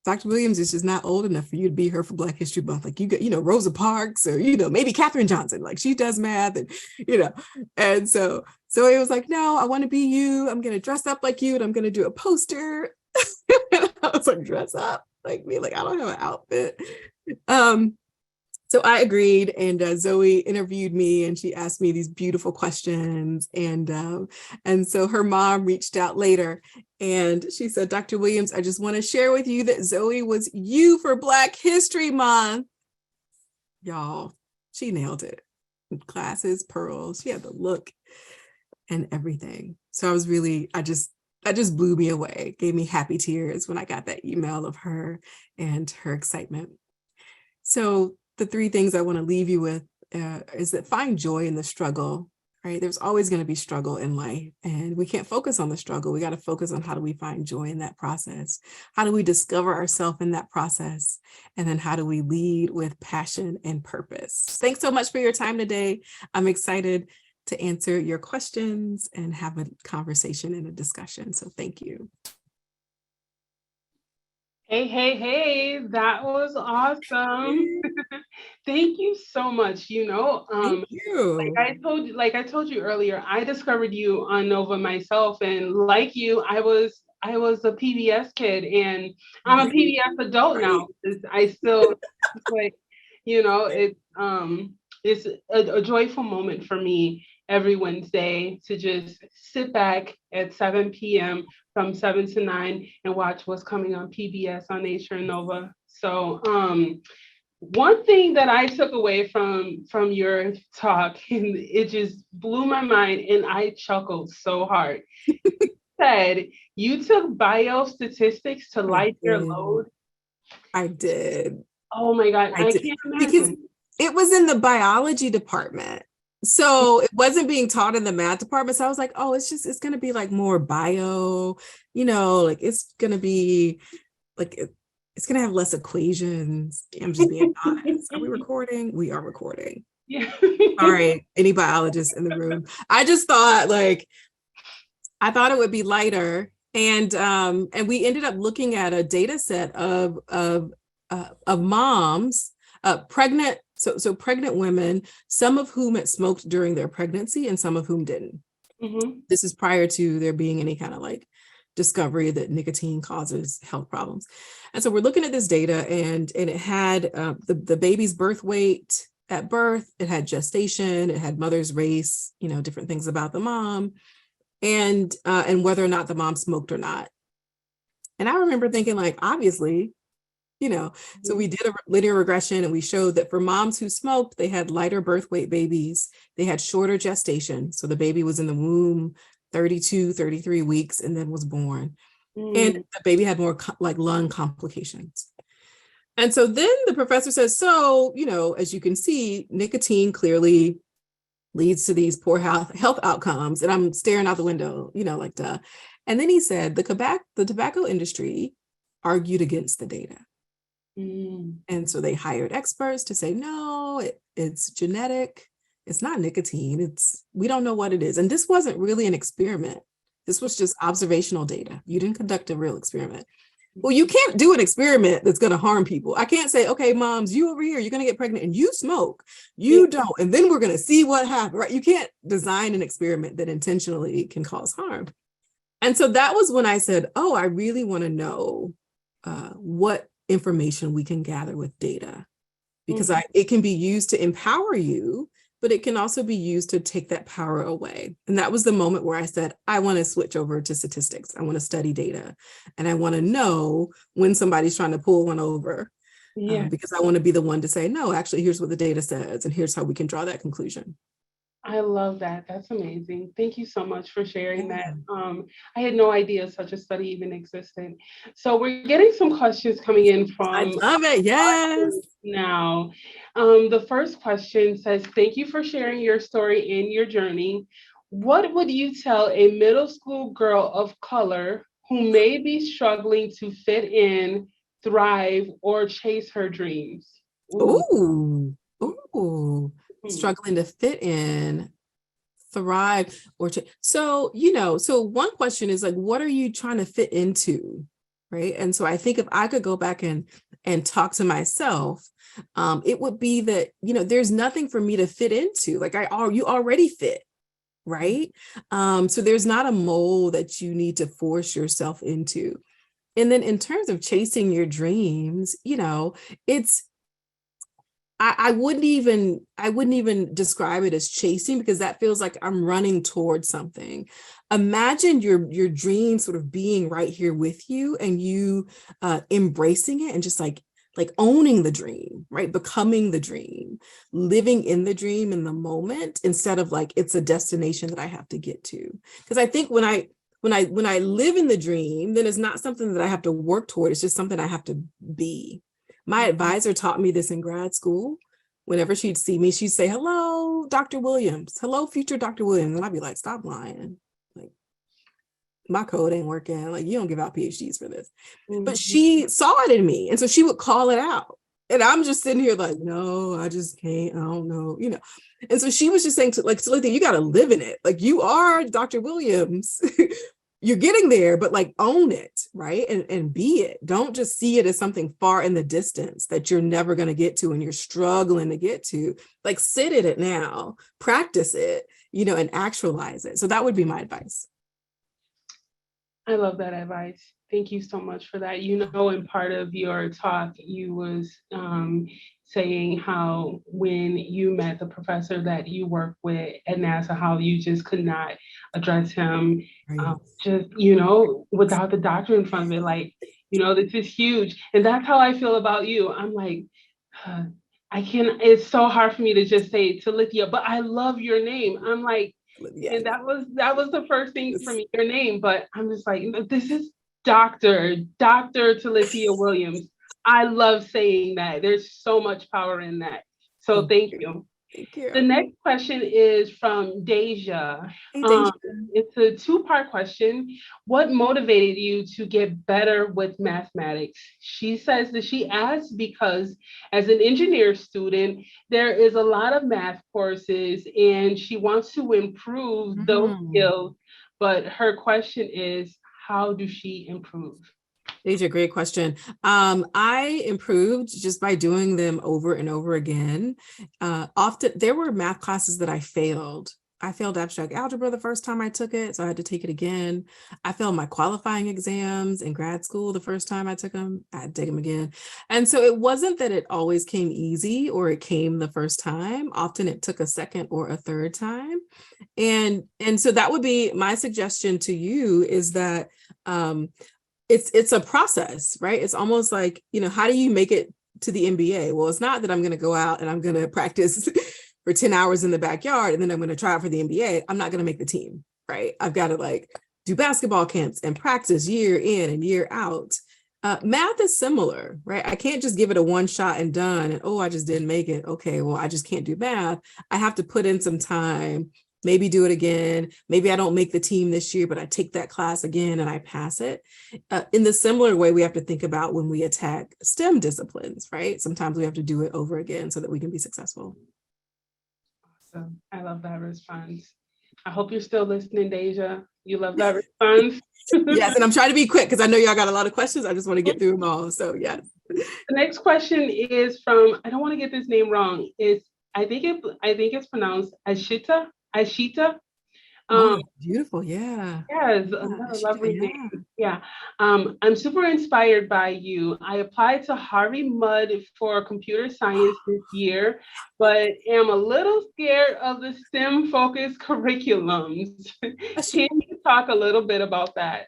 Dr. Williams is just not old enough for you to be her for Black History Month. Like, you got, Rosa Parks or, maybe Katherine Johnson, like she does math and, And so Zoe was like, no, I want to be you. I'm going to dress up like you and I'm going to do a poster. I was want to dress up like me. Like, I don't have an outfit. So I agreed, and Zoe interviewed me, and she asked me these beautiful questions. And so her mom reached out later, and she said, Dr. Williams, I just want to share with you that Zoe was you for Black History Month. Y'all, she nailed it. Glasses, pearls, she had the look and everything. So I was really, I just blew me away, gave me happy tears when I got that email of her and her excitement. So the three things I want to leave you with is that find joy in the struggle, right? There's always going to be struggle in life, and we can't focus on the struggle. We got to focus on how do we find joy in that process? How do we discover ourselves in that process? And then how do we lead with passion and purpose? Thanks so much for your time today. I'm excited to answer your questions and have a conversation and a discussion. So thank you. Hey, that was awesome. Thank you so much. Thank you. Like I told you earlier, I discovered you on Nova myself, and like you, I was a PBS kid, and I'm a PBS adult now. I still like, it's a joyful moment for me every Wednesday to just sit back at 7 p.m. from 7 to 9 and watch what's coming on PBS on Nature and Nova. So one thing that I took away from your talk, and it just blew my mind, and I chuckled so hard. You said you took biostatistics to light your load. I did. Oh my God, I can't imagine. Because it was in the biology department. So it wasn't being taught in the math department. So I was like, oh, it's going to be like more bio, like it's going to be like, it's going to have less equations. I'm just being honest. Are we recording? We are recording. Yeah. All right. Any biologists in the room? I just thought I thought it would be lighter. And we ended up looking at a data set of moms, pregnant. So pregnant women, some of whom had smoked during their pregnancy and some of whom didn't. Mm-hmm. This is prior to there being any kind of discovery that nicotine causes health problems. And so we're looking at this data, and it had the baby's birth weight at birth, it had gestation, it had mother's race, different things about the mom, and whether or not the mom smoked or not. And I remember thinking obviously, so we did a linear regression, and we showed that for moms who smoked, they had lighter birth weight babies. They had shorter gestation. So the baby was in the womb 32, 33 weeks and then was born. And the baby had more lung complications. And so then the professor says, so, as you can see, nicotine clearly leads to these poor health outcomes. And I'm staring out the window, duh. And then he said, the tobacco industry argued against the data. And so they hired experts to say, no, it's genetic. It's not nicotine. We don't know what it is. And this wasn't really an experiment. This was just observational data. You didn't conduct a real experiment. Well, you can't do an experiment that's going to harm people. I can't say, okay, moms, you over here, you're going to get pregnant and you smoke. You don't. And then we're going to see what happens, right? You can't design an experiment that intentionally can cause harm. And so that was when I said, oh, I really want to know what information we can gather with data, because it can be used to empower you, but it can also be used to take that power away. And that was the moment where I said, I want to switch over to statistics. I want to study data, and I want to know when somebody's trying to pull one over, because I want to be the one to say, no, actually, here's what the data says, and here's how we can draw that conclusion. I love that. That's amazing. Thank you so much for sharing that. I had no idea such a study even existed. So we're getting some questions coming in from. I love it. Yes. Now, the first question says, thank you for sharing your story and your journey. What would you tell a middle school girl of color who may be struggling to fit in, thrive, or chase her dreams? Ooh. Struggling to fit in, thrive, or so one question is what are you trying to fit into, right? And so I think if I could go back and talk to myself, it would be that there's nothing for me to fit into. You already fit, right? So there's not a mold that you need to force yourself into. And then in terms of chasing your dreams, I wouldn't even describe it as chasing, because that feels like I'm running towards something. Imagine your dream sort of being right here with you, and you embracing it and just like owning the dream, right? Becoming the dream, living in the dream in the moment, instead of like it's a destination that I have to get to. Because I think when I live in the dream, then it's not something that I have to work toward. It's just something I have to be. My advisor taught me this in grad school. Whenever she'd see me, she'd say, "Hello, Dr. Williams. Hello, future Dr. Williams." And I'd be like, "Stop lying. Like, my code ain't working. Like, you don't give out PhDs for this." But she saw it in me. And so she would call it out. And I'm just sitting here like, "No, I just can't. I don't know." And so she was just saying, Talithia, you got to live in it. Like, you are Dr. Williams. You're getting there, but like own it, right? And be it. Don't just see it as something far in the distance that you're never going to get to and you're struggling to get to. Like, sit in it now, practice it, and actualize it. So that would be my advice. I love that advice. Thank you so much for that. In part of your talk, you was saying how when you met the professor that you work with at NASA, how you just could not address him without the doctor in front of it. Like, this is huge. And that's how I feel about you. I'm like, it's so hard for me to just say Talithia, but I love your name. I'm like, yes. And that was the first thing for me, your name. But I'm just like, this is Dr. Talithia Williams. I love saying that. There's so much power in that. So thank you. Thank you. The next question is from Deja. Hey, Deja. It's a two-part question. What motivated you to get better with mathematics? She says that she asked because as an engineer student, there is a lot of math courses and she wants to improve those skills. But her question is, how does she improve? Deja, great question. I improved just by doing them over and over again. Often there were math classes that I failed. I failed abstract algebra the first time I took it, so I had to take it again. I failed my qualifying exams in grad school the first time I took them. I had to take them again. And so it wasn't that it always came easy or it came the first time. Often it took a second or a third time. And so that would be my suggestion to you, is that it's a process, right? It's almost like, how do you make it to the NBA? Well, it's not that I'm going to go out and I'm going to practice for 10 hours in the backyard and then I'm going to try out for the NBA. I'm not going to make the team, right? I've got to do basketball camps and practice year in and year out. Math is similar, right? I can't just give it a one shot and done and, oh, I just didn't make it. Okay, well, I just can't do math. I have to put in some time, maybe do it again. Maybe I don't make the team this year, but I take that class again and I pass it. In the similar way, we have to think about when we attack STEM disciplines, right? Sometimes we have to do it over again so that we can be successful. Awesome. I love that response. I hope you're still listening, Deja. You love that response. Yes, and I'm trying to be quick because I know y'all got a lot of questions. I just want to get through them all. So yes. The next question is from, I don't want to get this name wrong. I think it's pronounced Ashita. Beautiful, yeah. Yes, another lovely name. Yeah. I'm super inspired by you. I applied to Harvey Mudd for computer science this year, but am a little scared of the STEM-focused curriculums. Can you talk a little bit about that?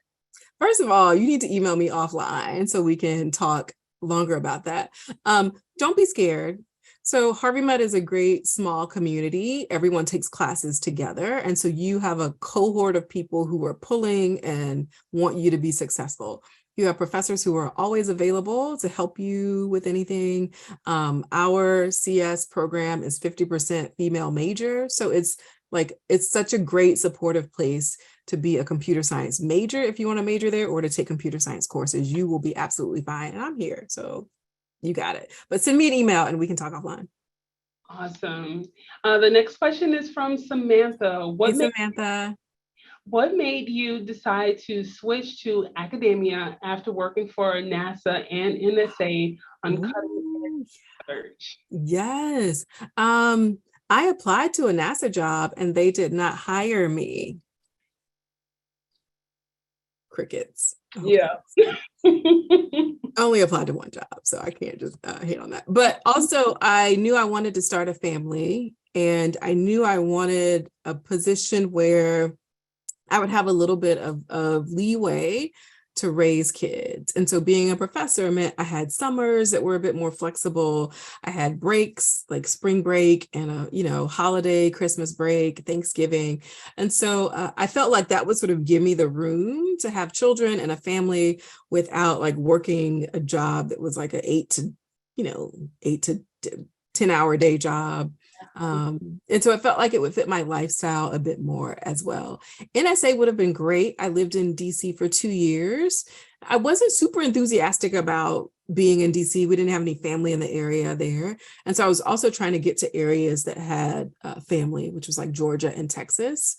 First of all, you need to email me offline so we can talk longer about that. Don't be scared. So Harvey Mudd is a great small community. Everyone takes classes together. And so you have a cohort of people who are pulling and want you to be successful. You have professors who are always available to help you with anything. Our CS program is 50% female major. So it's such a great supportive place to be a computer science major if you want to major there, or to take computer science courses. You will be absolutely fine. And I'm here. So you got it. But send me an email and we can talk offline. Awesome. The next question is from Samantha. What made you decide to switch to academia after working for NASA and NSA on cutting edge research? Yes. I applied to a NASA job and they did not hire me. crickets. Yeah. I only applied to one job, so I can't just hate on that. But also, I knew I wanted to start a family, and I knew I wanted a position where I would have a little bit of leeway to raise kids. And so being a professor meant I had summers that were a bit more flexible. I had breaks like spring break and a, holiday, Christmas break, Thanksgiving. And so I felt like that would sort of give me the room to have children and a family without like working a job that was like an 8 to 10 hour day job. And so I felt like it would fit my lifestyle a bit more as well. NSA would have been great. I lived in DC for 2 years. I wasn't super enthusiastic about being in DC. We didn't have any family in the area there. And so I was also trying to get to areas that had family, which was like Georgia and Texas.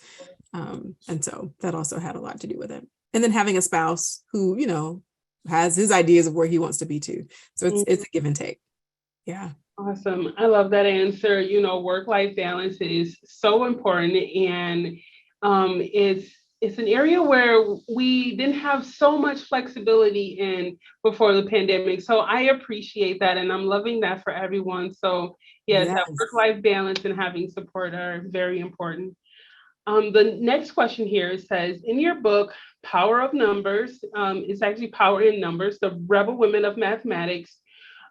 And so that also had a lot to do with it. And then having a spouse who, has his ideas of where he wants to be too. So it's a give and take. Yeah. Awesome. I love that answer. Work-life balance is so important, and it's an area where we didn't have so much flexibility in before the pandemic. So I appreciate that, and I'm loving that for everyone. So yes. That work-life balance and having support are very important. The next question here says, in your book, Power of Numbers, it's actually Power in Numbers, the Rebel Women of Mathematics.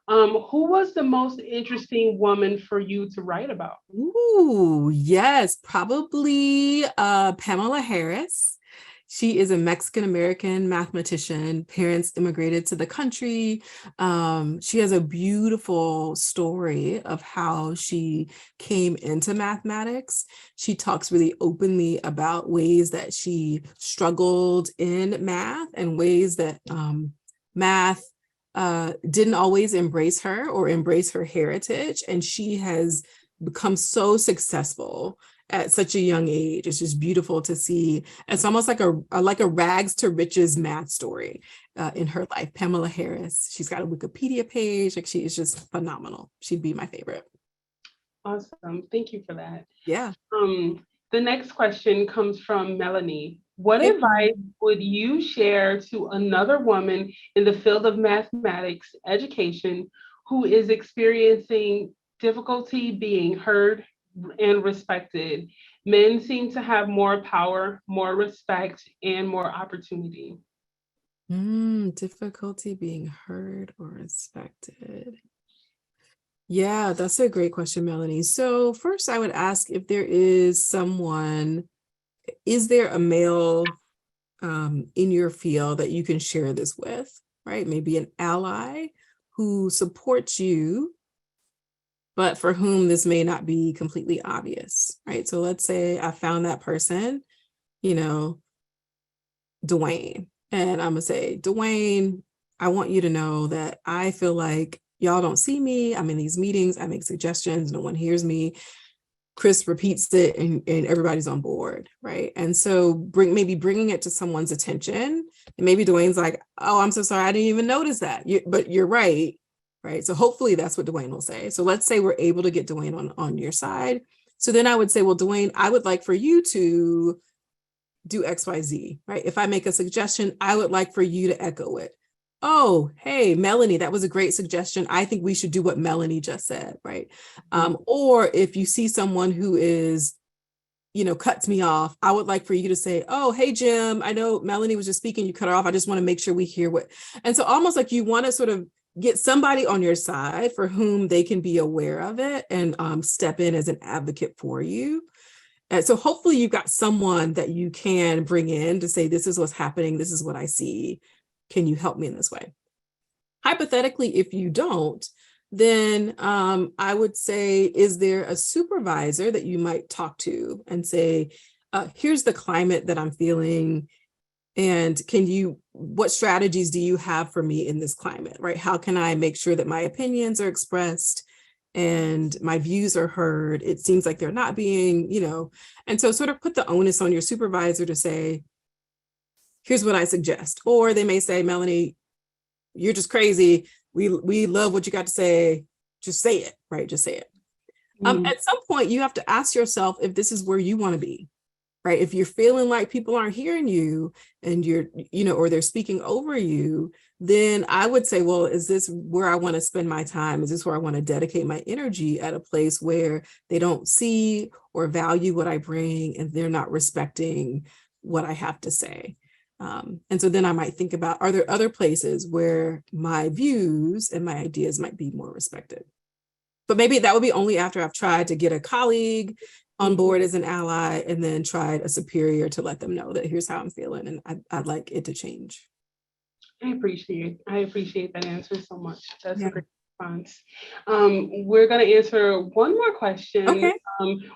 Who was the most interesting woman for you to write about? Ooh, yes, probably Pamela Harris. She is a Mexican-American mathematician. Parents immigrated to the country. She has a beautiful story of how she came into mathematics. She talks really openly about ways that she struggled in math and ways that math didn't always embrace her or embrace her heritage. And she has become so successful at such a young age. It's just beautiful to see. It's almost like a rags to riches math story in her life. Pamela Harris, she's got a Wikipedia page. Like, she is just phenomenal. She'd be my favorite. Awesome. Thank you for that. Yeah. The next question comes from Melanie. What advice would you share to another woman in the field of mathematics education who is experiencing difficulty being heard and respected? Men seem to have more power, more respect, and more opportunity. Difficulty being heard or respected. Yeah, that's a great question, Melanie. So first I would ask if there is someone, is there a male in your field that you can share this with, right? Maybe an ally who supports you, but for whom this may not be completely obvious, right? So let's say I found that person, Dwayne, and I'm gonna say, Dwayne, I want you to know that I feel like y'all don't see me. I'm in these meetings, I make suggestions, no one hears me. Chris repeats it and everybody's on board, right? And so bringing it to someone's attention, and maybe Dwayne's like, oh, I'm so sorry, I didn't even notice that, but you're right? So hopefully that's what Dwayne will say. So let's say we're able to get Dwayne on your side. So then I would say, well, Dwayne, I would like for you to do X, Y, Z, right? If I make a suggestion, I would like for you to echo it. Oh, hey, Melanie, that was a great suggestion. I think we should do what Melanie just said, right? Or if you see someone who is, cuts me off, I would like for you to say, oh, hey, Jim, I know Melanie was just speaking, you cut her off. I just want to make sure we hear what. And so almost like you want to sort of get somebody on your side for whom they can be aware of it and step in as an advocate for you. And so hopefully you've got someone that you can bring in to say, this is what's happening. This is what I see. Can you help me in this way? Hypothetically, if you don't, then I would say, is there a supervisor that you might talk to and say, here's the climate that I'm feeling, and what strategies do you have for me in this climate, right? How can I make sure that my opinions are expressed and my views are heard? It seems like they're not being, and so sort of put the onus on your supervisor to say, here's what I suggest. Or they may say, Melanie, you're just crazy. We love what you got to say. Just say it, right? Just say it. At some point, you have to ask yourself if this is where you want to be, right? If you're feeling like people aren't hearing you and you're, or they're speaking over you, then I would say, well, is this where I want to spend my time? Is this where I want to dedicate my energy, at a place where they don't see or value what I bring and they're not respecting what I have to say? And so then I might think about, are there other places where my views and my ideas might be more respected? But maybe that would be only after I've tried to get a colleague on board as an ally, and then tried a superior to let them know that here's how I'm feeling and I'd like it to change. I appreciate that answer so much. That's a great response. We're going to answer one more question. Okay.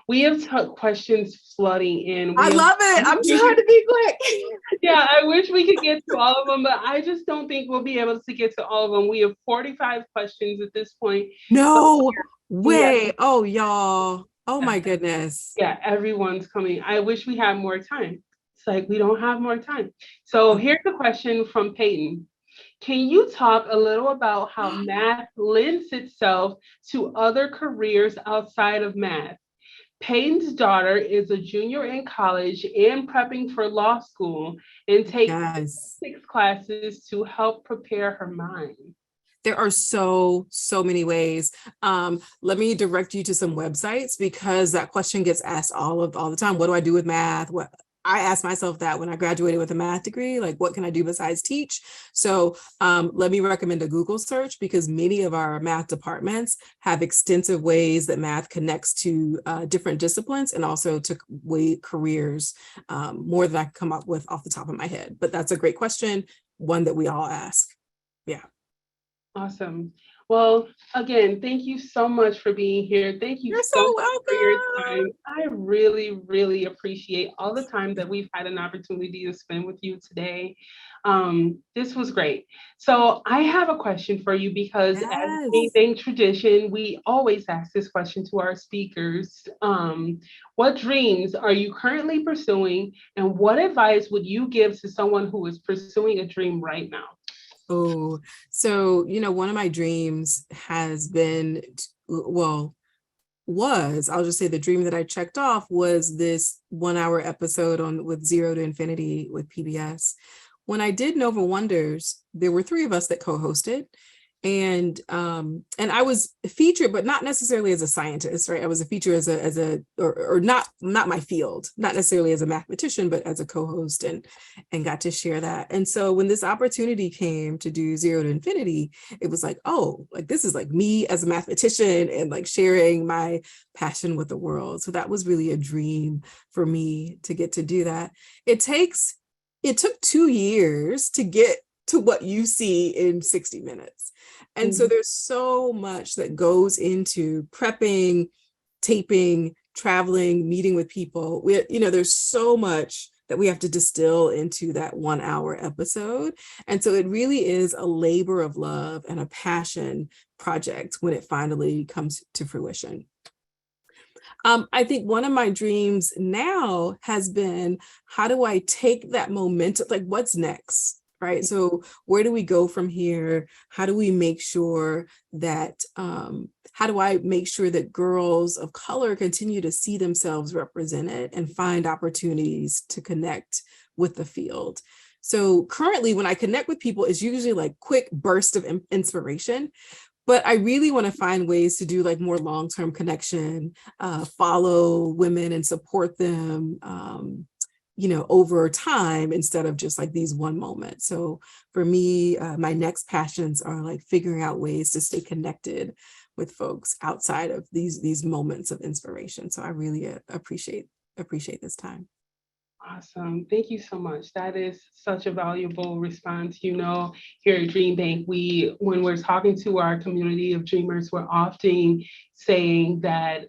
We have questions flooding in. I love it. I'm trying to be quick. Yeah, I wish we could get to all of them, but I just don't think we'll be able to get to all of them. We have 45 questions at this point. No way. Yeah. Oh, y'all. Oh my goodness. Yeah, everyone's coming. I wish we had more time. It's like we don't have more time. So here's a question from Peyton. Can you talk a little about how math lends itself to other careers outside of math? Peyton's daughter is a junior in college and prepping for law school and takes 6 classes to help prepare her mind. There are so many ways. Let me direct you to some websites, because that question gets asked all the time. What do I do with math? I asked myself that when I graduated with a math degree, like, what can I do besides teach? So let me recommend a Google search, because many of our math departments have extensive ways that math connects to different disciplines and also to careers, more than I can come up with off the top of my head. But that's a great question, one that we all ask. Yeah. Awesome. Well, again, thank you so much for being here. Thank you so much for your time. I really, really appreciate all the time that we've had an opportunity to spend with you today. This was great. So I have a question for you, because as DreamBank tradition, we always ask this question to our speakers. What dreams are you currently pursuing, and what advice would you give to someone who is pursuing a dream right now? Oh, so, one of my dreams has been, I'll just say the dream that I checked off was this 1-hour episode with 0 to Infinity with PBS. When I did Nova Wonders, there were 3 of us that co-hosted. And I was featured, but not necessarily as a scientist, right? I was a feature or not my field, not necessarily as a mathematician, but as a co-host, and got to share that. And so when this opportunity came to do 0 to Infinity, it was like, oh, like, this is like me as a mathematician and like sharing my passion with the world. So that was really a dream for me to get to do that. It took 2 years to get to what you see in 60 minutes. And so there's so much that goes into prepping, taping, traveling, meeting with people. There's so much that we have to distill into that 1-hour episode. And so it really is a labor of love and a passion project when it finally comes to fruition. I think one of my dreams now has been, how do I take that momentum? Like, what's next? Right. So where do we go from here? How do we make sure that, how do I make sure that girls of color continue to see themselves represented and find opportunities to connect with the field? So currently, when I connect with people, it's usually like quick bursts of inspiration. But I really want to find ways to do like more long-term connection, follow women and support them, over time, instead of just like these one moments. So for me, my next passions are like figuring out ways to stay connected with folks outside of these moments of inspiration. So I really appreciate this time. Awesome. Thank you so much. That is such a valuable response. Here at DreamBank, when we're talking to our community of dreamers, we're often saying that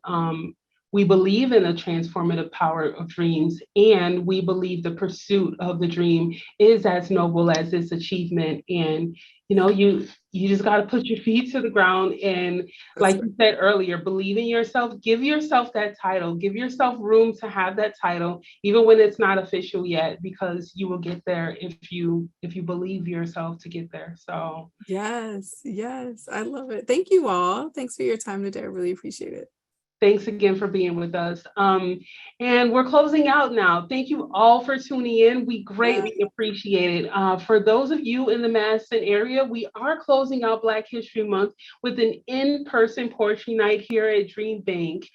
we believe in the transformative power of dreams, and we believe the pursuit of the dream is as noble as its achievement. And you just got to put your feet to the ground and, like you said earlier, believe in yourself. Give yourself that title. Give yourself room to have that title, even when it's not official yet, because you will get there if you believe yourself to get there. So yes, I love it. Thank you all. Thanks for your time today. I really appreciate it. Thanks again for being with us. And we're closing out now. Thank you all for tuning in. We greatly appreciate it. For those of you in the Madison area, we are closing out Black History Month with an in-person poetry night here at DreamBank.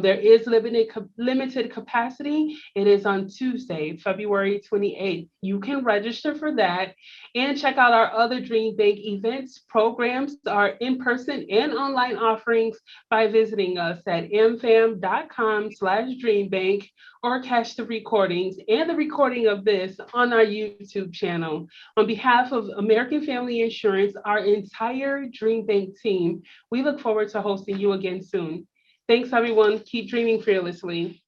There is limited capacity. It is on Tuesday, February 28th. You can register for that and check out our other DreamBank events, programs, our in-person and online offerings by visiting us at mfam.com/DreamBank or catch the recordings and the recording of this on our YouTube channel. On behalf of American Family Insurance, our entire DreamBank team, we look forward to hosting you again soon. Thanks, everyone. Keep dreaming fearlessly.